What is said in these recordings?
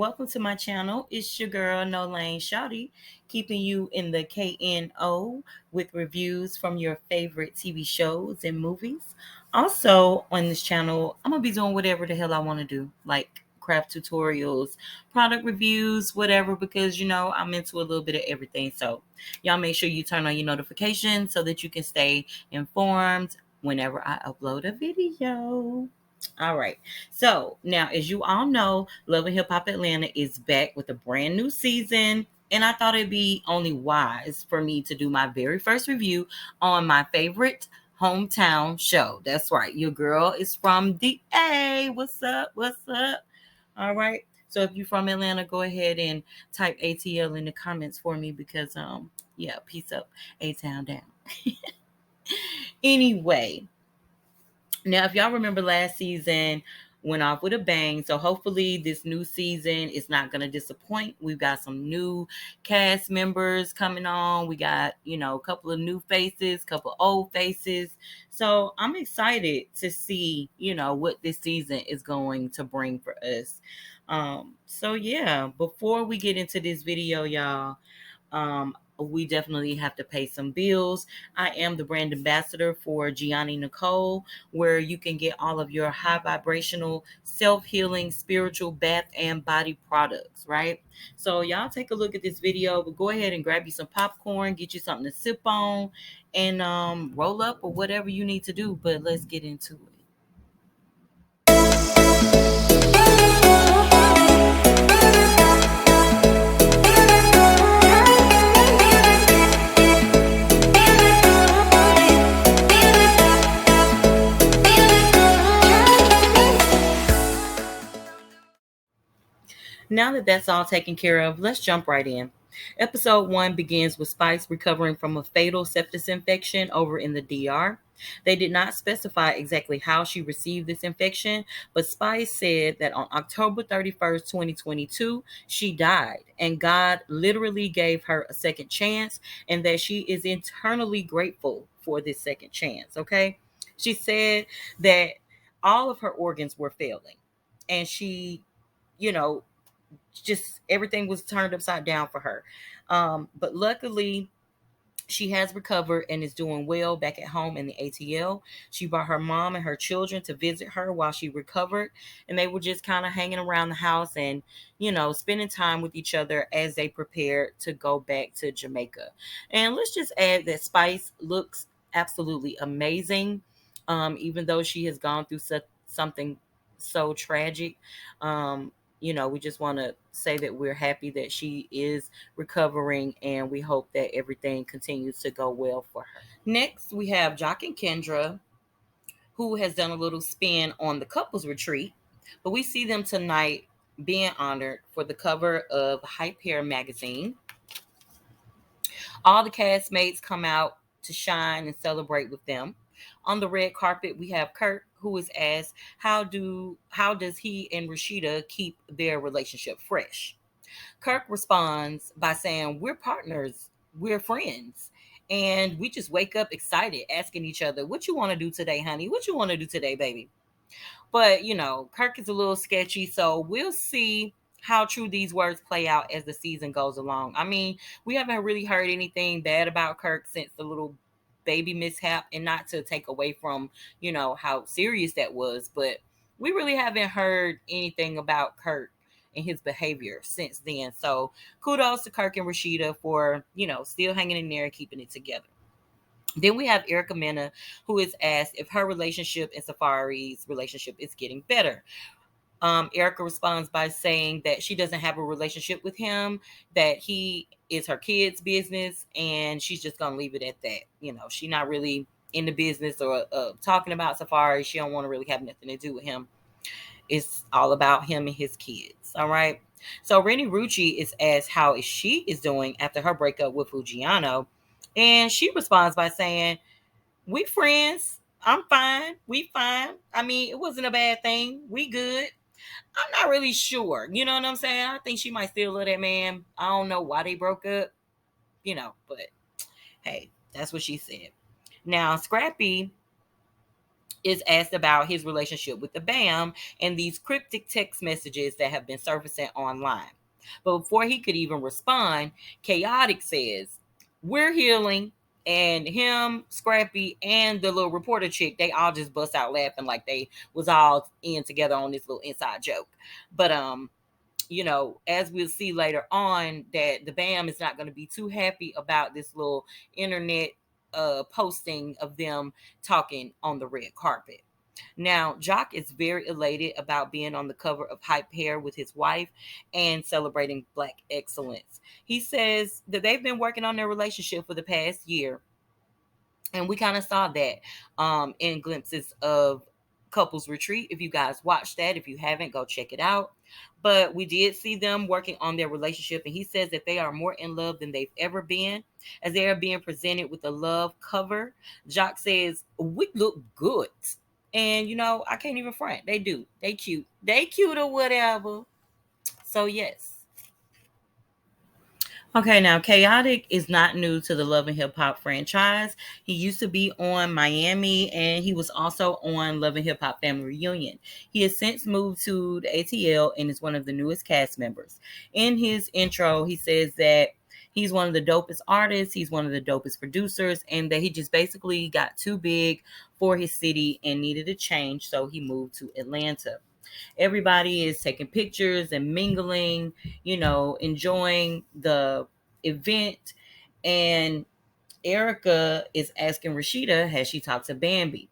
welcome to my channel. It's your girl Kno-Lane Shawty, keeping you in the KNO with reviews from your favorite TV shows and movies. Also, on this channel, I'm gonna be doing whatever the hell I want to do, like craft tutorials, product reviews, whatever, because I'm into a little bit of everything. So, y'all make sure you turn on your notifications so that you can stay informed whenever I upload a video. All right. So now, as you all know, Love and Hip Hop Atlanta is back with a brand new season. And I thought it'd be only wise for me to do my very first review on my favorite hometown show. That's right. Your girl is from the A. What's up? What's up? All right. So if you're from Atlanta, go ahead and type ATL in the comments for me because yeah, peace up, A Town down. Anyway, now, if y'all remember last season, went off with a bang. So hopefully this new season is not going to disappoint. We've got some new cast members coming on. We got, a couple of new faces, couple old faces. So I'm excited to see, what this season is going to bring for us. So yeah, before we get into this video, y'all, we definitely have to pay some bills. I am the brand ambassador for Gianni Nicole, where you can get all of your high vibrational, self-healing, spiritual bath and body products, right? So y'all take a look at this video, but go ahead and grab you some popcorn, get you something to sip on, and roll up or whatever you need to do. But let's get into it. Now that that's all taken care of, let's jump right in. Episode 1 begins with Spice recovering from a fatal sepsis infection over in the DR. They did not specify exactly how she received this infection, but Spice said that on October 31st, 2022, she died, and God literally gave her a second chance, and that she is eternally grateful for this second chance, okay? She said that all of her organs were failing, and she, you know, just everything was turned upside down for her. But luckily, she has recovered and is doing well back at home in the ATL. She brought her mom and her children to visit her while she recovered, and they were just kind of hanging around the house and, spending time with each other as they prepared to go back to Jamaica. And let's just add that Spice looks absolutely amazing, even though she has gone through something so tragic. We just want to say that we're happy that she is recovering, and we hope that everything continues to go well for her. Next, we have Jock and Kendra, who has done a little spin on the couples retreat, but we see them tonight being honored for the cover of Hype magazine. All the castmates come out to shine and celebrate with them. On the red carpet, we have Kirk, who is asked how does he and Rashida keep their relationship fresh. Kirk responds by saying, "We're partners, we're friends, and we just wake up excited, asking each other, 'What you want to do today, honey? What you want to do today, baby?'" But Kirk is a little sketchy, so we'll see how true these words play out as the season goes along. I mean, we haven't really heard anything bad about Kirk since the little baby mishap, and not to take away from, how serious that was, but we really haven't heard anything about Kirk and his behavior since then. So kudos to Kirk and Rashida for, still hanging in there and keeping it together. Then we have Erica Mena, who is asked if her relationship and Safari's relationship is getting better. Erica responds by saying that she doesn't have a relationship with him, that he is her kid's business, and she's just going to leave it at that. She's not really in the business or talking about Safari. She don't want to really have nothing to do with him. It's all about him and his kids. All right. So Rennie Rucci is asked how she is doing after her breakup with Fujiano. And she responds by saying, "We friends. I'm fine. We fine. I mean, it wasn't a bad thing. We good." I'm not really sure. You know what I'm saying? I think she might still love that man. I don't know why they broke up, but hey, that's what she said. Now, Scrappy is asked about his relationship with the BAM and these cryptic text messages that have been surfacing online. But before he could even respond, Chaotic says, "We're healing." And him, Scrappy, and the little reporter chick, they all just bust out laughing like they was all in together on this little inside joke. But as we'll see later on, that the BAM is not going to be too happy about this little internet posting of them talking on the red carpet. Now, Jock is very elated about being on the cover of Hype Hair with his wife and celebrating Black excellence. He says that they've been working on their relationship for the past year, and we kind of saw that in glimpses of Couples Retreat. If you guys watched that, if you haven't, go check it out. But we did see them working on their relationship, and he says that they are more in love than they've ever been, as they are being presented with a love cover. Jock says, "We look good." And I can't even front. They do. They cute. They cute or whatever. So yes. Okay, now Chaotic is not new to the Love and Hip Hop franchise. He used to be on Miami, and he was also on Love and Hip Hop Family Reunion. He has since moved to the ATL and is one of the newest cast members. In his intro, he says that he's one of the dopest artists, he's one of the dopest producers, and that he just basically got too big for his city and needed a change, so he moved to Atlanta. Everybody is taking pictures and mingling, enjoying the event. And Erica is asking Rashida, has she talked to Bambi?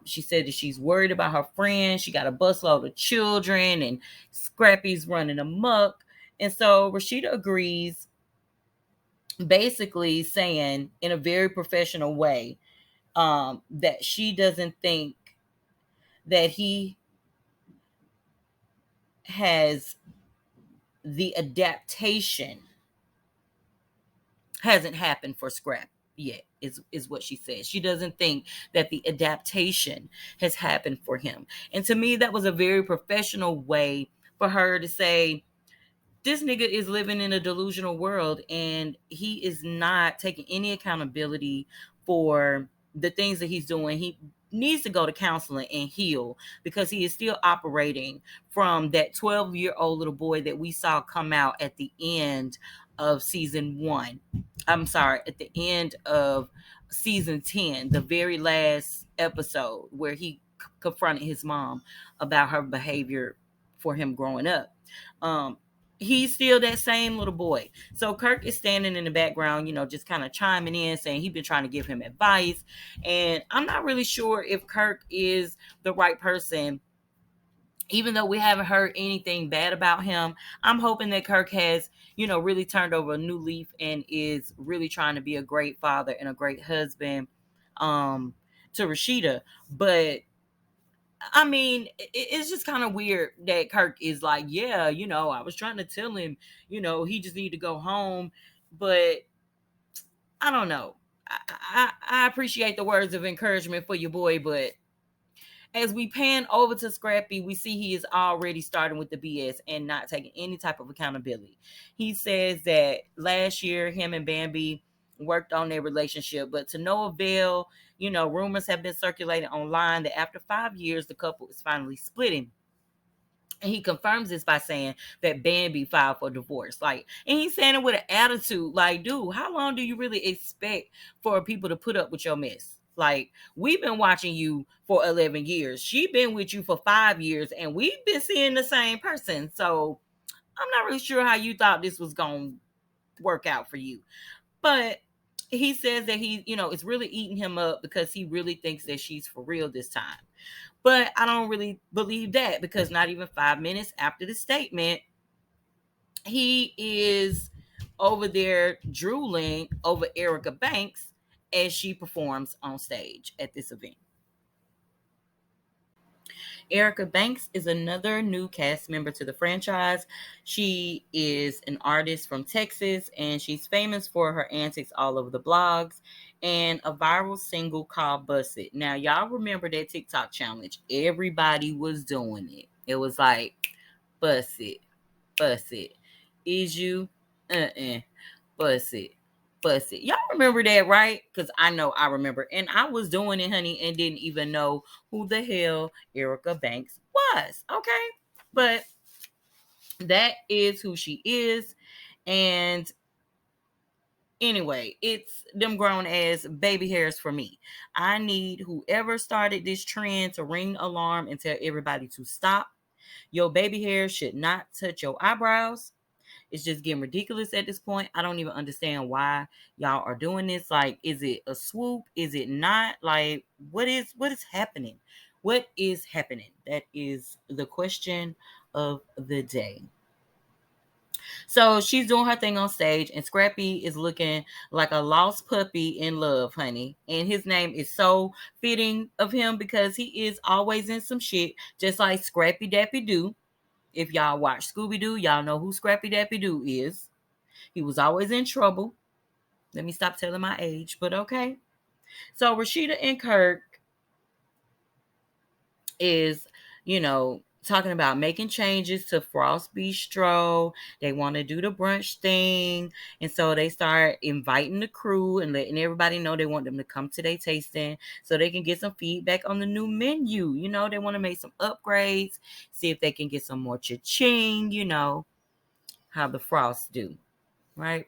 She said that she's worried about her friend. She got a busload of children and Scrappy's running amok. And so Rashida agrees, basically saying in a very professional way that she doesn't think that he has the adaptation hasn't happened for Scrap yet, is what she says. She doesn't think that the adaptation has happened for him. And to me, that was a very professional way for her to say, this nigga is living in a delusional world and he is not taking any accountability for the things that he's doing. He needs to go to counseling and heal, because he is still operating from that 12-year-old little boy that we saw come out at the end of season 1. I'm sorry, at the end of season 10, the very last episode where he confronted his mom about her behavior for him growing up. He's still that same little boy. So Kirk is standing in the background, just kind of chiming in, saying he's been trying to give him advice. And I'm not really sure if Kirk is the right person. Even though we haven't heard anything bad about him, I'm hoping that Kirk has, really turned over a new leaf and is really trying to be a great father and a great husband to Rashida. But I mean, it's just kind of weird that Kirk is like, yeah, I was trying to tell him, he just need to go home. But I don't know. I appreciate the words of encouragement for your boy, but as we pan over to Scrappy, we see he is already starting with the BS and not taking any type of accountability. He says that last year, him and Bambi worked on their relationship, but to no avail. Rumors have been circulating online that after 5 years, the couple is finally splitting. And he confirms this by saying that Bambi filed for divorce. And he's saying it with an attitude. Like, dude, how long do you really expect for people to put up with your mess? Like, we've been watching you for 11 years. She's been with you for 5 years, and we've been seeing the same person. So I'm not really sure how you thought this was going to work out for you. But he says that it's really eating him up because he really thinks that she's for real this time. But I don't really believe that, because not even 5 minutes after the statement, he is over there drooling over Erica Banks as she performs on stage at this event. Erica Banks is another new cast member to the franchise. She is an artist from Texas, and she's famous for her antics all over the blogs and a viral single called Bust It. Now, y'all remember that TikTok challenge? Everybody was doing it. It was like, bust it, bust it. Is you? Bust it. Fussy. Y'all remember that, right? Because I know I remember. And I was doing it, honey, and didn't even know who the hell Erica Banks was. Okay. But that is who she is. And anyway, it's them grown as baby hairs for me. I need whoever started this trend to ring alarm and tell everybody to stop. Your baby hair should not touch your eyebrows. It's just getting ridiculous at this point. I don't even understand why y'all are doing this. Like, is it a swoop? Is it not? Like, what is happening? What is happening? That is the question of the day. So she's doing her thing on stage, and Scrappy is looking like a lost puppy in love, honey. And his name is so fitting of him because he is always in some shit, just like Scrappy Dappy Doo. If y'all watch Scooby Doo, y'all know who Scrappy Dappy Doo is. He was always in trouble. Let me stop telling my age, but okay. So Rashida and Kirk is, talking about making changes to Frost Bistro. They want to do the brunch thing. And so they start inviting the crew and letting everybody know they want them to come to their tasting so they can get some feedback on the new menu. They want to make some upgrades, see if they can get some more cha-ching, how the Frosts do, right?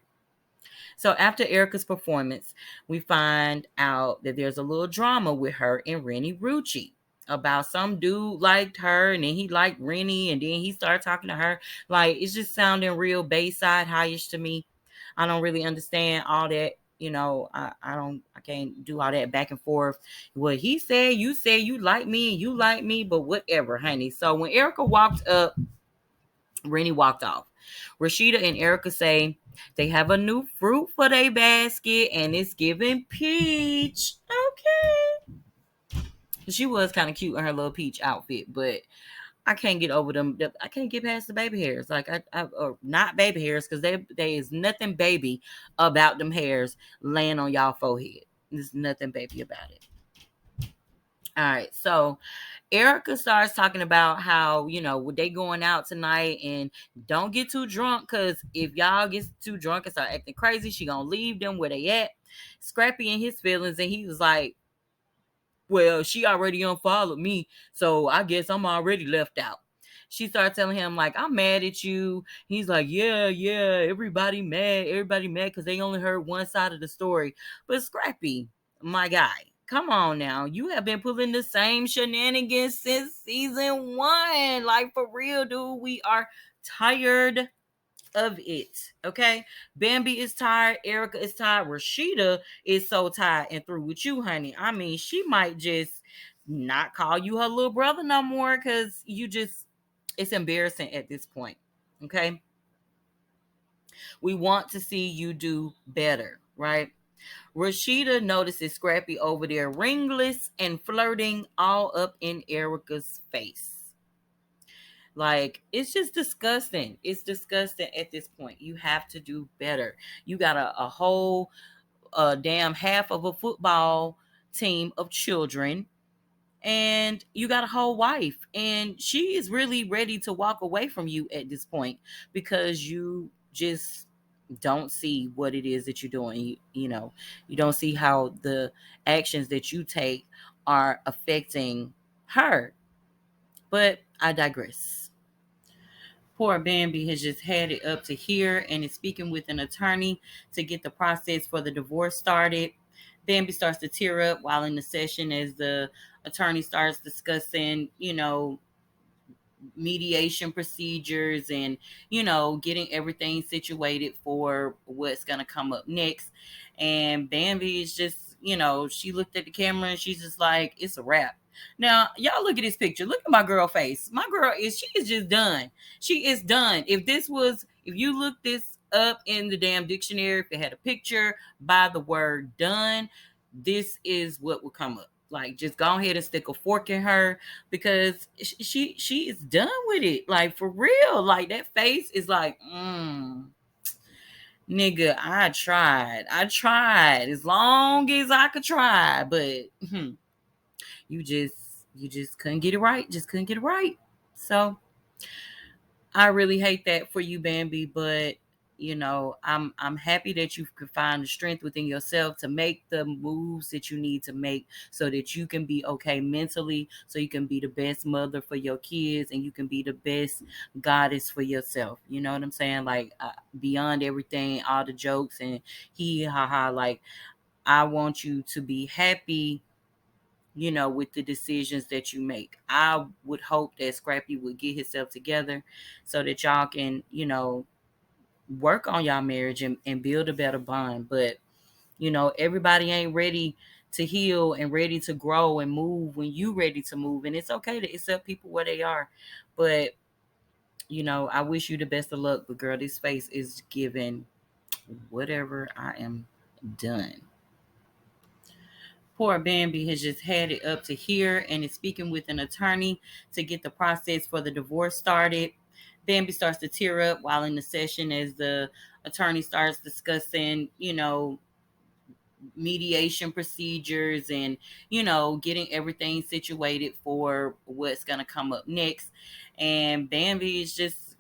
So after Erica's performance, we find out that there's a little drama with her and Rennie Rucci about some dude liked her and then he liked Rennie and then he started talking to her. Like, it's just sounding real Bayside highish to me. I don't really understand all that. I can't do all that back and forth. What he said you like me and you like me, but whatever, honey. So when Erica walked up, Rennie walked off. Rashida and Erica say they have a new fruit for their basket and it's giving peach. Okay. She was kind of cute in her little peach outfit, but I can't get over them. I can't get past the baby hairs. Like or not baby hairs, because there is nothing baby about them hairs laying on y'all forehead. There's nothing baby about it. All right, so Erica starts talking about how, they going out tonight and don't get too drunk because if y'all get too drunk and start acting crazy, she gonna leave them where they at. Scrappy in his feelings, and he was like, well, she already unfollowed me, so I guess I'm already left out. She started telling him, like, I'm mad at you. He's like, yeah, everybody mad because they only heard one side of the story. But Scrappy, my guy, come on now. You have been pulling the same shenanigans since season 1. Like, for real, dude, we are tired of it. Okay. Bambi is tired. Erica is tired. Rashida is so tired and through with you, honey. I mean, she might just not call you her little brother no more because it's embarrassing at this point. Okay. We want to see you do better, right? Rashida notices Scrappy over there ringless and flirting all up in Erica's face. Like, it's just disgusting. It's disgusting at this point. You have to do better. You got a whole damn half of a football team of children, and you got a whole wife, and she is really ready to walk away from you at this point because you just don't see what it is that you're doing. You don't see how the actions that you take are affecting her. But I digress. Poor Bambi has just had it up to here and is speaking with an attorney to get the process for the divorce started. Bambi starts to tear up while in the session as the attorney starts discussing, mediation procedures and getting everything situated for what's going to come up next. And Bambi is just, she looked at the camera and she's just like, it's a wrap. Now y'all look at this picture. Look at my girl face. My girl she is just done. She is done. If you look this up in the damn dictionary, if it had a picture by the word done, this is what will come up. Like, just go ahead and stick a fork in her because she is done with it. Like, for real. Like, that face is like, nigga, I tried as long as I could try, but you just couldn't get it right. Just couldn't get it right. So I really hate that for you, Bambi, but I'm happy that you can find the strength within yourself to make the moves that you need to make so that you can be okay mentally, so you can be the best mother for your kids and you can be the best goddess for yourself. You know what I'm saying? Like, beyond everything, all the jokes and he ha ha, like, I want you to be happy, with the decisions that you make. I would hope that Scrappy would get himself together so that y'all can, work on y'all marriage and build a better bond. But, everybody ain't ready to heal and ready to grow and move when you ready to move. And it's okay to accept people where they are. But, I wish you the best of luck. But girl, this face is giving whatever. I am done. Poor Bambi has just had it up to here and is speaking with an attorney to get the process for the divorce started. Bambi starts to tear up while in the session as the attorney starts discussing, mediation procedures and getting everything situated for what's going to come up next. And Bambi is just,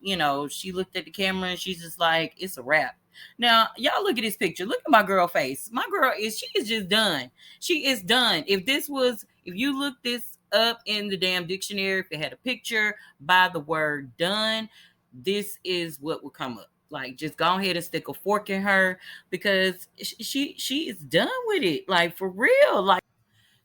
she looked at the camera and she's just like, it's a wrap. Now y'all look at this picture, look at my girl face. My girl is, she is just done. She is done. If you look this up in the damn dictionary, if it had a picture by the word done, this is what will come up. Like, just go ahead and stick a fork in her because she is done with it. Like, for real. Like,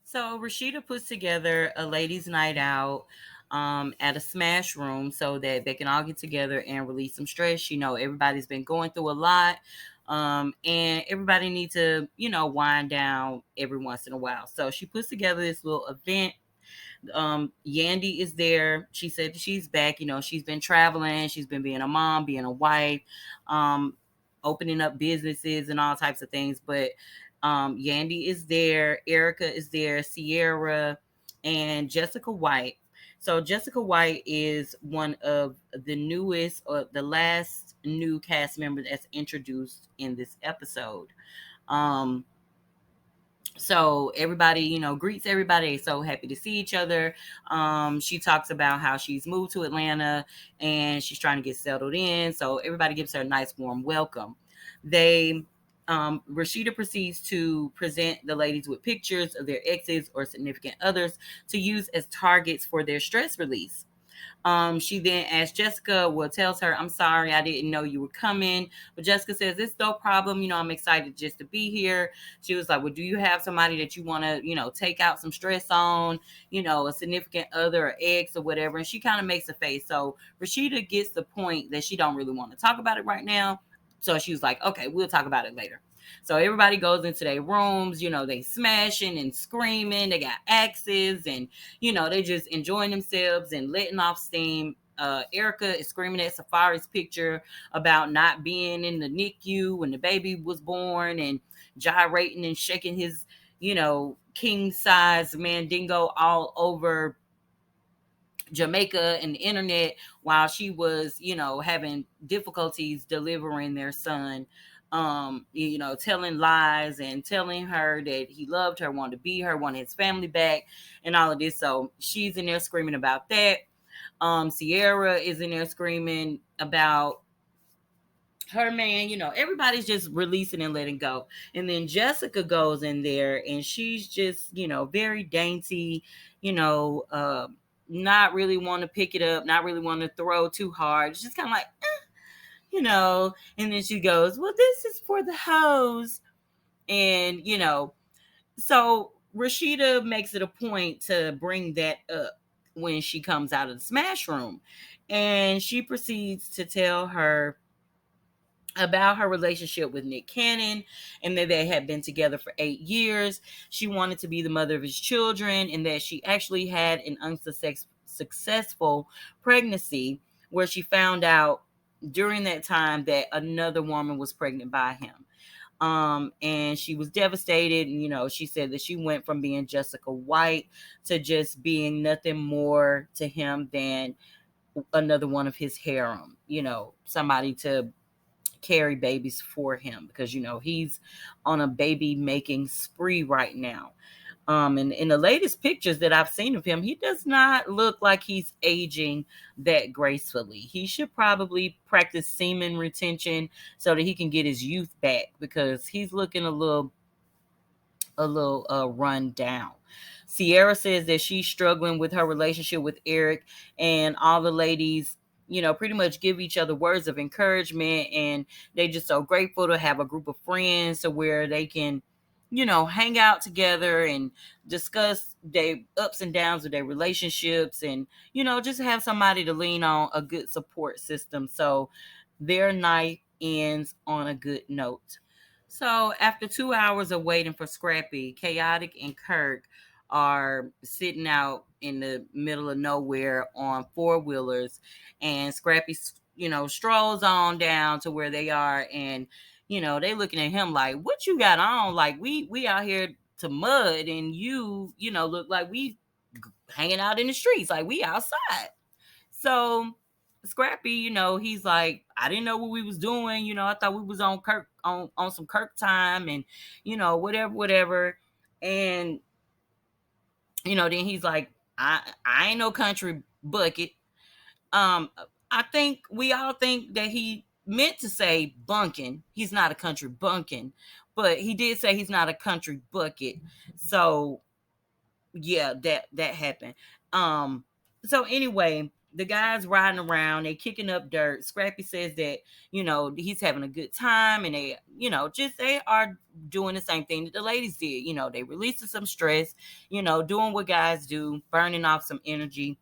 so Rashida puts together a ladies' night out at a smash room so that they can all get together and release some stress. Everybody's been going through a lot. And everybody needs to, wind down every once in a while. So she puts together this little event. Yandy is there. She said she's back. She's been traveling. She's been being a mom, being a wife, um, opening up businesses and all types of things. But Yandy is there. Erica is there. Sierra and Jessica White. So Jessica White is one of the newest or the last new cast member that's introduced in this episode. Um, so everybody, greets everybody. So happy to see each other. She talks about how she's moved to Atlanta and she's trying to get settled in. So everybody gives her a nice warm welcome. They Rashida proceeds to present the ladies with pictures of their exes or significant others to use as targets for their stress release. She then asks Jessica, tells her, I'm sorry, I didn't know you were coming. But Jessica says, it's no problem. I'm excited just to be here. She was like, well, do you have somebody that you want to, take out some stress on, a significant other or ex or whatever? And she kind of makes a face. So Rashida gets the point that she don't really want to talk about it right now. So she was like, okay, we'll talk about it later. So everybody goes into their rooms, they smashing and screaming. They got axes and, they just enjoying themselves and letting off steam. Erica is screaming at Safari's picture about not being in the NICU when the baby was born and gyrating and shaking his, king size mandingo all over Jamaica and the internet while she was, having difficulties delivering their son, telling lies and telling her that he loved her, wanted to be her, wanted his family back, and all of this. So she's in there screaming about that. Sierra is in there screaming about her man. Everybody's just releasing and letting go. And then Jessica goes in there and she's just, very dainty, you know, uh, not really want to pick it up, not really want to throw too hard. It's just kind of like, and then she goes, well, this is for the hoes. And, so Rashida makes it a point to bring that up when she comes out of the smash room. And she proceeds to tell her about her relationship with Nick Cannon and that they had been together for 8 years. She wanted to be the mother of his children and that she actually had an unsuccessful pregnancy where she found out during that time that another woman was pregnant by him. And she was devastated. And, she said that she went from being Jessica White to just being nothing more to him than another one of his harem, somebody to carry babies for him because he's on a baby making spree right now. And in the latest pictures that I've seen of him, he does not look like he's aging that gracefully. He should probably practice semen retention so that he can get his youth back, because he's looking a little run down. Sierra says that she's struggling with her relationship with Eric, and all the ladies, pretty much give each other words of encouragement, and they just so grateful to have a group of friends to where they can, hang out together and discuss their ups and downs of their relationships, and just have somebody to lean on, a good support system. So their night ends on a good note. So after 2 hours of waiting for Scrappy, Chaotic and Kirk are sitting out in the middle of nowhere on four-wheelers, and Scrappy, strolls on down to where they are, and they looking at him like, "What you got on? Like we out here to mud, and you look like we hanging out in the streets, like we outside." So Scrappy, he's like, "I didn't know what we was doing. I thought we was on Kirk on some Kirk time, and whatever, whatever." And then he's like, I ain't no country bucket." Um, I think we all think that he meant to say bunkin. He's not a country bunkin, but he did say he's not a country bucket. So yeah, that happened. So anyway, the guys riding around, they kicking up dirt. Scrappy says that he's having a good time, and they just they are doing the same thing that the ladies did. They releasing some stress, doing what guys do, burning off some energy,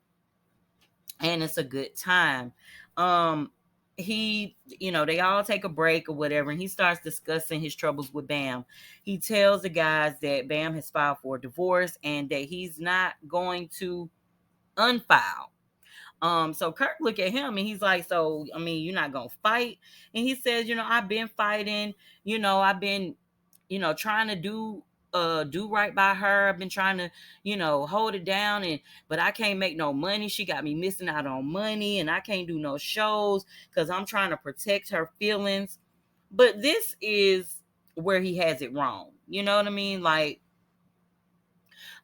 and it's a good time. um they all take a break or whatever, and he starts discussing his troubles with Bam. He tells the guys that Bam has filed for a divorce and that he's not going to unfile. So Kirk look at him and he's like, "So I mean, you're not gonna fight?" And he says, "I've been fighting, I've been trying to do right by her. I've been trying to, hold it down, and but I can't make no money. She got me missing out on money, and I can't do no shows because I'm trying to protect her feelings." But this is where he has it wrong. You know what I mean? Like,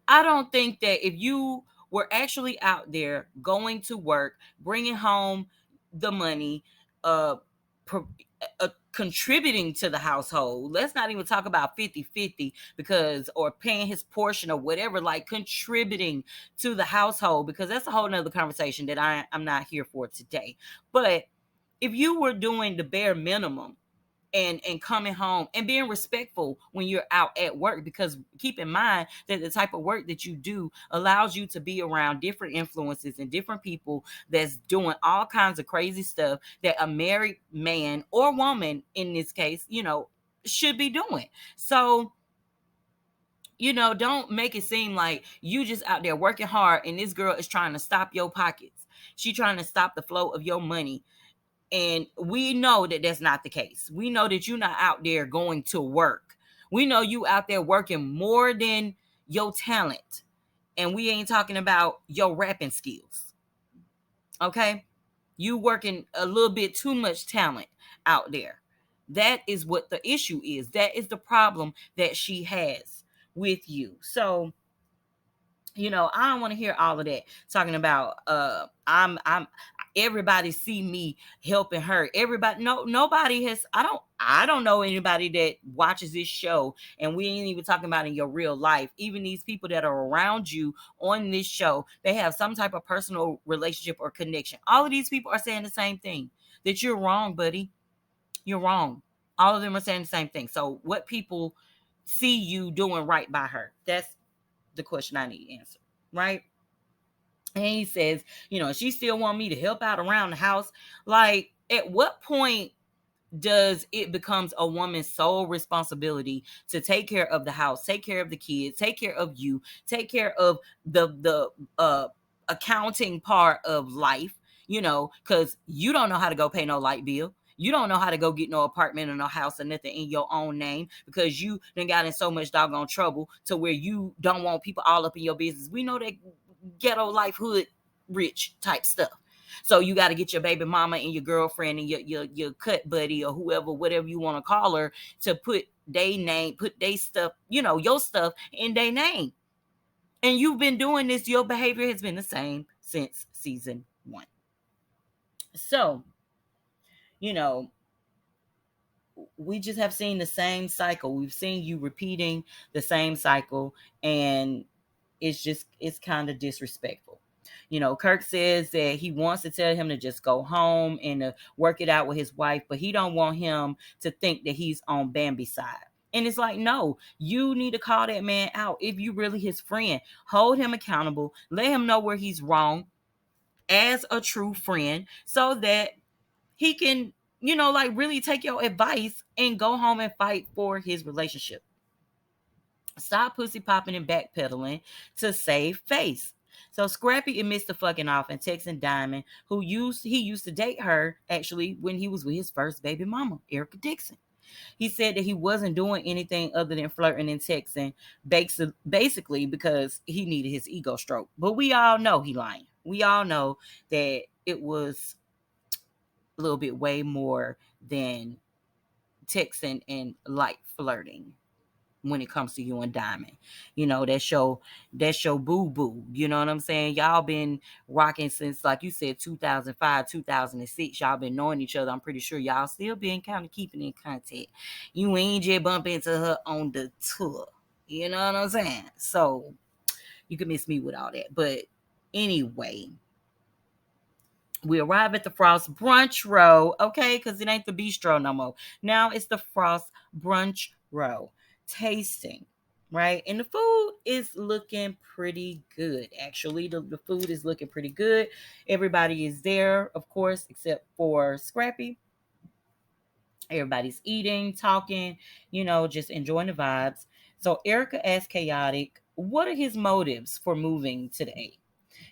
I don't think that if you were actually out there going to work, bringing home the money, uh, pro- contributing to the household, let's not even talk about 50-50, because, or paying his portion or whatever, like contributing to the household, because that's a whole nother conversation that I'm not here for today. But if you were doing the bare minimum, and coming home and being respectful when you're out at work, because keep in mind that the type of work that you do allows you to be around different influences and different people that's doing all kinds of crazy stuff that a married man or woman in this case should be doing. So don't make it seem like you just out there working hard and this girl is trying to stop your pockets. She trying to stop the flow of your money, and we know that that's not the case. We know that you're not out there going to work. We know you out there working more than your talent. And we ain't talking about your rapping skills. Okay? You working a little bit too much talent out there. That is what the issue is. That is the problem that she has with you. So I don't want to hear all of that talking about I'm everybody see me helping her. Everybody, no, nobody has. I don't know anybody that watches this show, and we ain't even talking about in your real life. Even these people that are around you on this show, they have some type of personal relationship or connection. All of these people are saying the same thing, that you're wrong, buddy. You're wrong. All of them are saying the same thing. So what people see you doing right by her? That's the question I need answered, right? And he says, she still want me to help out around the house. Like, at what point does it becomes a woman's sole responsibility to take care of the house, take care of the kids, take care of you, take care of the accounting part of life, because you don't know how to go pay no light bill. You don't know how to go get no apartment or no house or nothing in your own name, because you done got in so much doggone trouble to where you don't want people all up in your business. We know that ghetto life, hood rich type stuff. So you got to get your baby mama and your girlfriend and your cut buddy or whoever, whatever you want to call her, to put they name, put they stuff, your stuff in their name. And you've been doing this, your behavior has been the same since season one. So, you know, we just have seen the same cycle. We've seen you repeating the same cycle, and it's kind of disrespectful. Kirk says that he wants to tell him to just go home and to work it out with his wife, but he don't want him to think that he's on Bambi's side. And it's like, no, you need to call that man out. If you really his friend, hold him accountable, let him know where he's wrong as a true friend, so that he can, like really take your advice and go home and fight for his relationship. Stop pussy popping and backpedaling to save face. So Scrappy admits to fucking off and texting Diamond, he used to date her actually when he was with his first baby mama, Erica Dixon. He said that he wasn't doing anything other than flirting and texting, basically because he needed his ego stroke. But we all know he lying. We all know that it was a little bit way more than texting and light flirting when it comes to you and Diamond. That's your boo boo. You know what I'm saying? Y'all been rocking since, like you said, 2005, 2006. Y'all been knowing each other. I'm pretty sure y'all still been kind of keeping in contact. You ain't just bump into her on the tour. You know what I'm saying? So you can miss me with all that. But anyway, we arrive at the Frost Brunch Row, okay? Because it ain't the bistro no more. Now it's the Frost Brunch Row. Tasting, right? And the food is looking pretty good, actually. The food is looking pretty good. Everybody is there, of course, except for Scrappy. Everybody's eating, talking, just enjoying the vibes. So Erica asks Chaotic, what are his motives for moving today?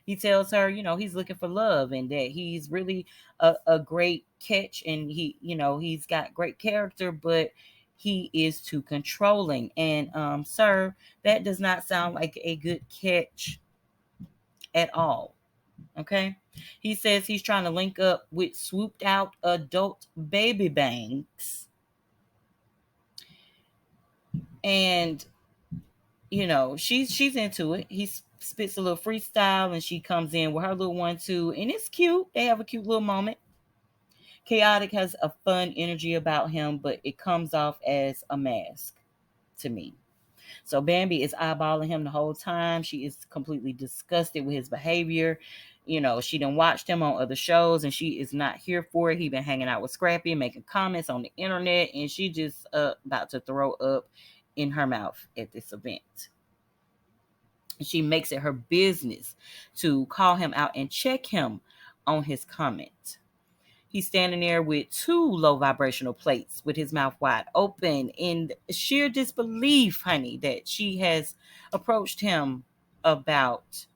He tells her, he's looking for love and that he's really a great catch, and he's got great character, but he is too controlling. And sir, that does not sound like a good catch at all. Okay. He says he's trying to link up with swooped out adult baby banks. And she's into it. He spits a little freestyle and she comes in with her little one too, and it's cute. They have a cute little moment. Chaotic has a fun energy about him, but it comes off as a mask to me. So Bambi is eyeballing him the whole time. She is completely disgusted with his behavior. She done watched him on other shows and she is not here for it. He been hanging out with Scrappy, making comments on the internet, and she just about to throw up in her mouth at this event. She makes it her business to call him out and check him on his comment. He's standing there with two low vibrational plates with his mouth wide open in sheer disbelief, honey, that she has approached him about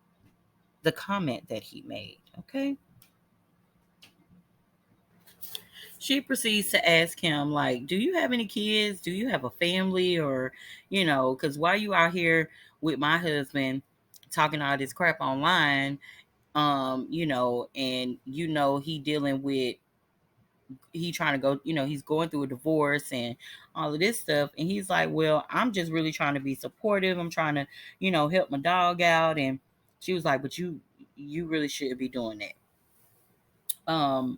the comment that he made. Okay. She proceeds to ask him, like, do you have any kids? Do you have a family? Or, because why you out here with my husband talking all this crap online, and he dealing with, he trying to go, he's going through a divorce and all of this stuff. And he's like, well, I'm just really trying to be supportive. I'm trying to, help my dog out. And she was like, but you really shouldn't be doing that.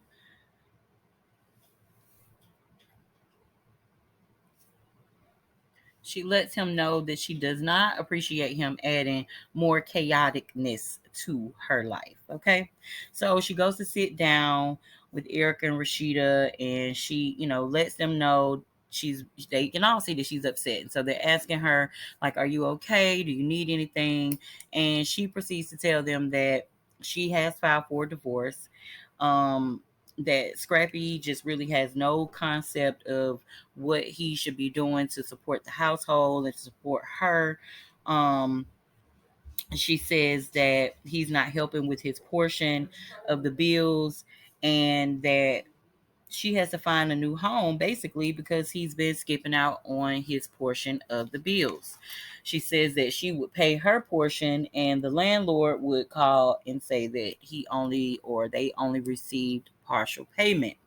She lets him know that she does not appreciate him adding more chaoticness to her life. Okay. So she goes to sit down with Erica and Rashida, and she, lets them know they can all see that she's upset. And so they're asking her, like, are you okay? Do you need anything? And she proceeds to tell them that she has filed for divorce. That Scrappy just really has no concept of what he should be doing to support the household and to support her. Um, she says that he's not helping with his portion of the bills, and that she has to find a new home basically because he's been skipping out on his portion of the bills. She says that she would pay her portion and the landlord would call and say that they only received partial payment.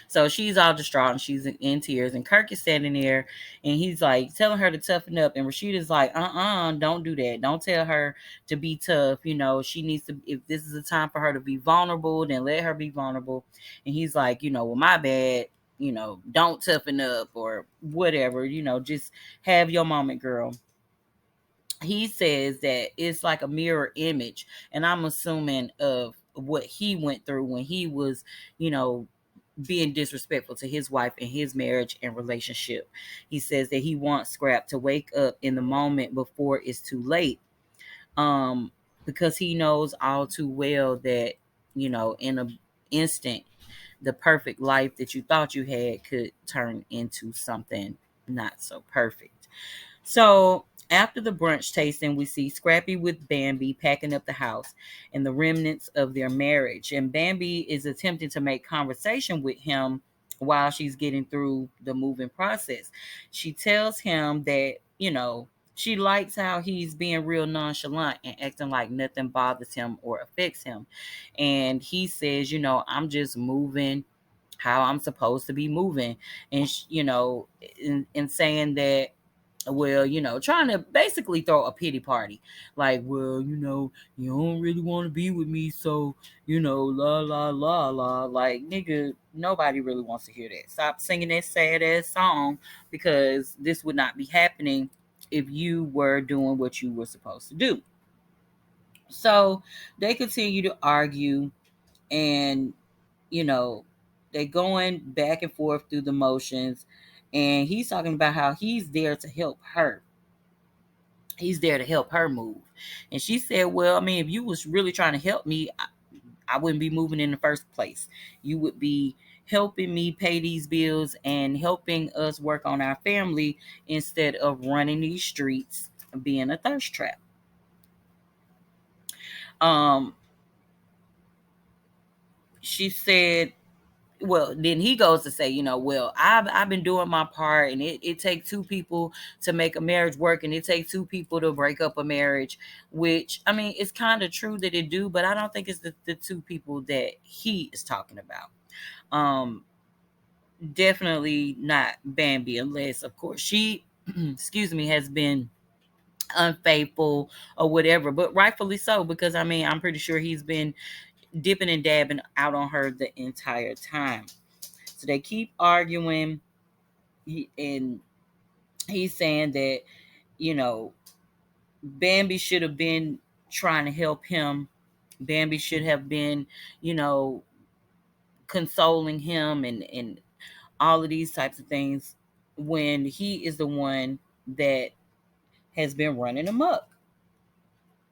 So she's all distraught and she's in tears. And Kirk is standing there and he's like telling her to toughen up. And Rashida's like, don't do that. Don't tell her to be tough. She needs to, if this is a time for her to be vulnerable, then let her be vulnerable. And he's like, well, my bad. Don't toughen up or whatever. Just have your moment, girl. He says that it's like a mirror image, and I'm assuming of what he went through when he was, you know, being disrespectful to his wife and his marriage and relationship. He says that he wants Scrap to wake up in the moment before it's too late. Um, because he knows all too well that, in an instant, the perfect life that you thought you had could turn into something not so perfect. So after the brunch tasting, we see Scrappy with Bambi packing up the house and the remnants of their marriage. And Bambi is attempting to make conversation with him while she's getting through the moving process. She tells him that, she likes how he's being real nonchalant and acting like nothing bothers him or affects him. And he says, I'm just moving how I'm supposed to be moving. And, in saying that, well, trying to basically throw a pity party. Like, well, you don't really want to be with me, so, la, la, la, la. Like, nigga, nobody really wants to hear that. Stop singing that sad ass song because this would not be happening if you were doing what you were supposed to do. So they continue to argue and, you know, they going back and forth through the motions. And he's talking about how he's there to help her. He's there to help her move. And she said, well, I mean, if you was really trying to help me, I wouldn't be moving in the first place. You would be helping me pay these bills and helping us work on our family instead of running these streets, being a thirst trap. Um, she said, well, then he goes to say, well, I've been doing my part, and it takes two people to make a marriage work, and it takes two people to break up a marriage, which, I mean, it's kind of true that it do, but I don't think it's the two people that he is talking about. Um, Definitely not Bambi, unless, of course, she, excuse me, has been unfaithful or whatever, but rightfully so, because, I mean, I'm pretty sure he's been dipping and dabbing out on her the entire time. So they keep arguing, and he's saying that, you know, Bambi should have been trying to help him. Bambi should have been, you know, consoling him and all of these types of things when he is the one that has been running amok.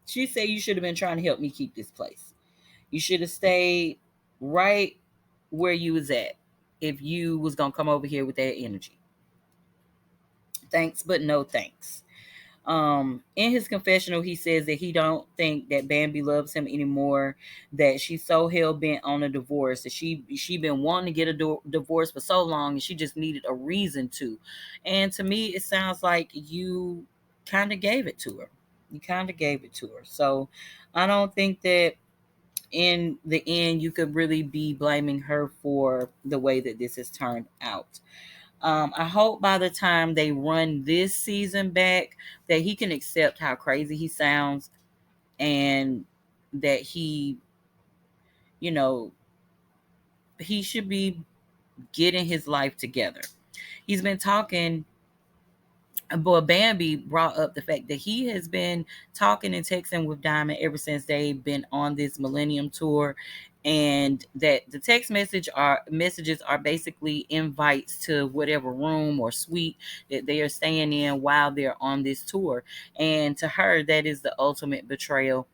She said you should have been trying to help me keep this place. You should have stayed right where you was at if you was gonna come over here with that energy. Thanks, but no thanks. In his confessional, he says that he don't think that Bambi loves him anymore, that she's so hell-bent on a divorce, that she been wanting to get a divorce for so long and she just needed a reason to. And to me, it sounds like you kind of gave it to her. You kind of gave it to her. So I don't think that in the end you could really be blaming her for the way that this has turned out. I hope by the time they run this season back that he can accept how crazy he sounds and that you know, he should be getting his life together. He's been talking, but Bambi brought up the fact that he has been talking and texting with Diamond ever since they've been on this Millennium tour, and that the messages are basically invites to whatever room or suite that they are staying in while they're on this tour. And to her, that is the ultimate betrayal.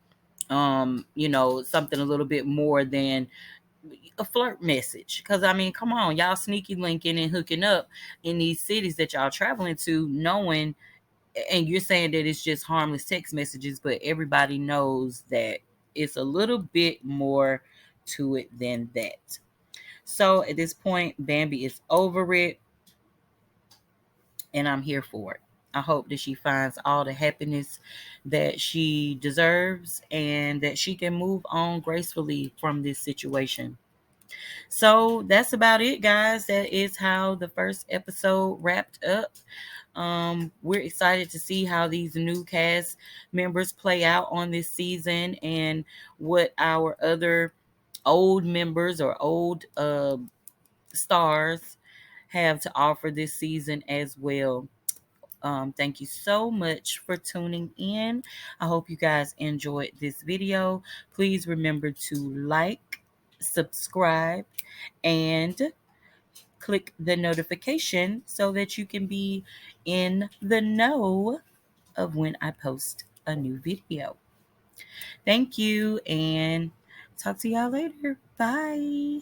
Something a little bit more than a flirt message. Because, I mean, come on, y'all sneaky linking and hooking up in these cities that y'all traveling to, knowing, and you're saying that it's just harmless text messages, but everybody knows that it's a little bit more to it than that. So at this point, Bambi is over it, and I'm here for it. I hope that she finds all the happiness that she deserves and that she can move on gracefully from this situation. So that's about it, guys. That is how the first episode wrapped up. We're excited to see how these new cast members play out on this season and what our other old members or old stars have to offer this season as well. Thank you so much for tuning in. I hope you guys enjoyed this video. Please remember to like, subscribe, and click the notification so that you can be in the know of when I post a new video. Thank you and talk to y'all later. Bye.